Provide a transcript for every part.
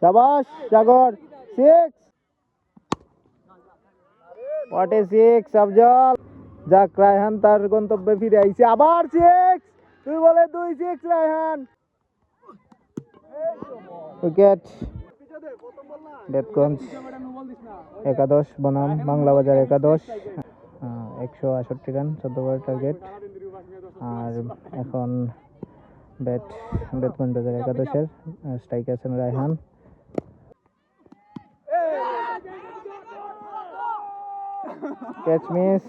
শাবাশ Sagar 6 what a 6 Afzal যাক রায়হান তার গন্তব্যে ফিরে আইছে আবার 6 তুই বলে 2 6 রায়হান উইকেট বেতগঞ্জ একাদশ বনাম বাংলা বাজার একাদশ 168 রান 14 ওভার টার্গেট আর এখন বেতগঞ্জ বাজার একাদশের স্ট্রাইক আছেন রায়হান ক্যাচ মিস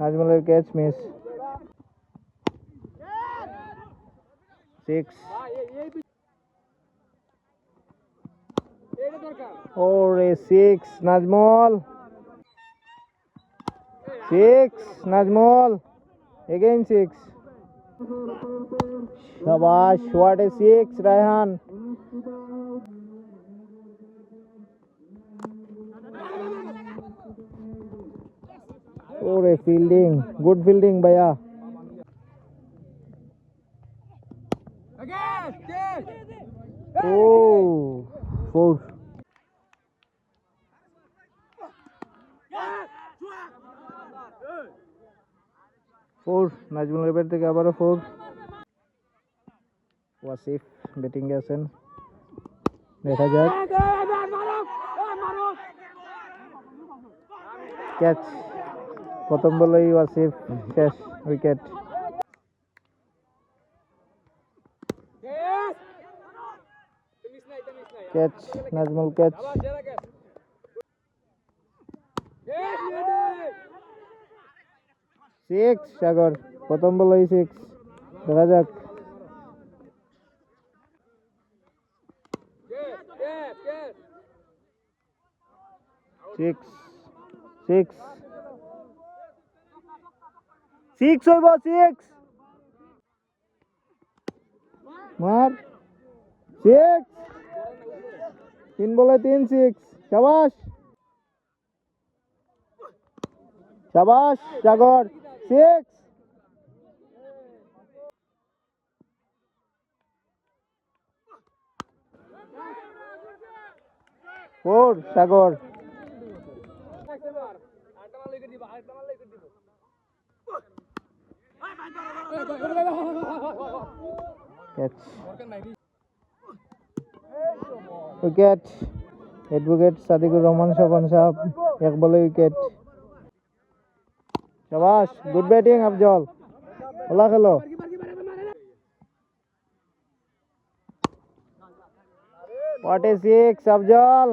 নাজমুলের ক্যাচ মিস 6 ওরে 6 Nazmul 6 Nazmul again 6 শাবাশ what a 6 Raihan ওরে ফিল্ডিং গুড ফিল্ডিং ভাইয়া ও 4 নাজমুলের ব্যাট থেকে আবারও 4 ওয়াসিফ ব্যাটিং এ আছেন দেখা যাক ক্যাচ প্রথম বলেই ওয়াসিফ শেষ উইকেট ক্যাচ নাজমুল ক্যাচ 6 সাগর প্রথম বলেই 6 দেখা যাক 6 6 হইব 6 মার 6 3 বলে 3 6 শাবাশ শাবাশ সাগর 6 4 সাগর উইকেট অ্যাডভোকেট সাদিকুর রহমান স্বপন সাহেব 1 বলে উইকেট শাবাশ গুড ব্যাটিং আফজল ওলা খেলো হোয়াট এ 6 আফজল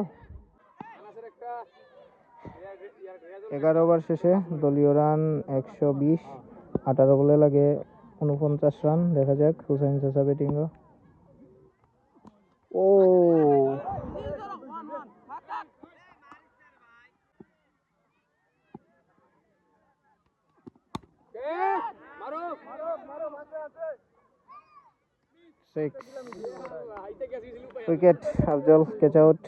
11 ওভার শেষে দলীয় রান 120 18 বলে লাগে 49 রান দেখা যাক হুসাইন চাচা ব্যাটিং ও wicket Afzal catch out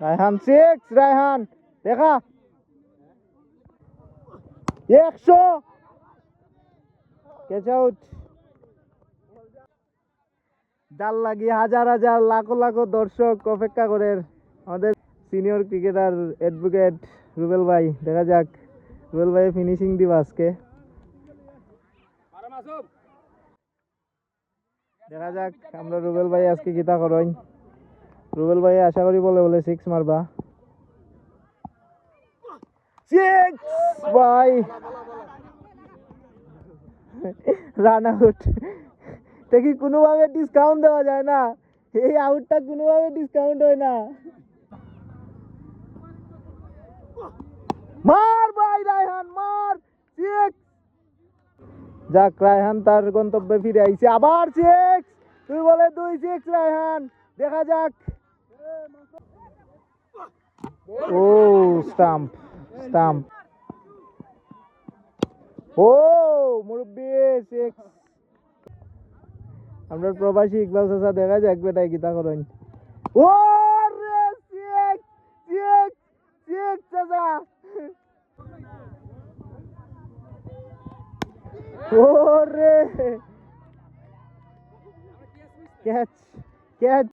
Raihan 6 Raihan দেখা 100 ক্যাচ আউট জাল লাগিয়ে হাজার হাজার লাখো লাখো দর্শক অপেক্ষা করে আমাদের সিনিয়র ক্রিকেটার অ্যাডভোকেট রুবেল ভাই দেখা যাক রুবেল ভাই ফিনিশিং দিব আজকে দেখা যাক আমরা রুবেল ভাই আজকে কিতা করই রুবেল ভাই আশা করি বলে 6 মারবা 6 ভাই রান আউট কি কোনোভাবে ডিসকাউন্ট দেওয়া যায় না এই আউটটা কোনোভাবে ডিসকাউন্ট হয় না মার ভাই রায়হান মার 6 যাক রায়হান তার গন্তব্যে ফিরে আইছে আবার 6 তুই বলে 2 6 রায়হান দেখা যাক ও স্টাম্প ও মুরব্বি 6 আমরা প্রবাসী ইকবাল চাচা দেখা যাক বেটাই কিতা করেন ও রে ওরে ক্যাচ ক্যাচ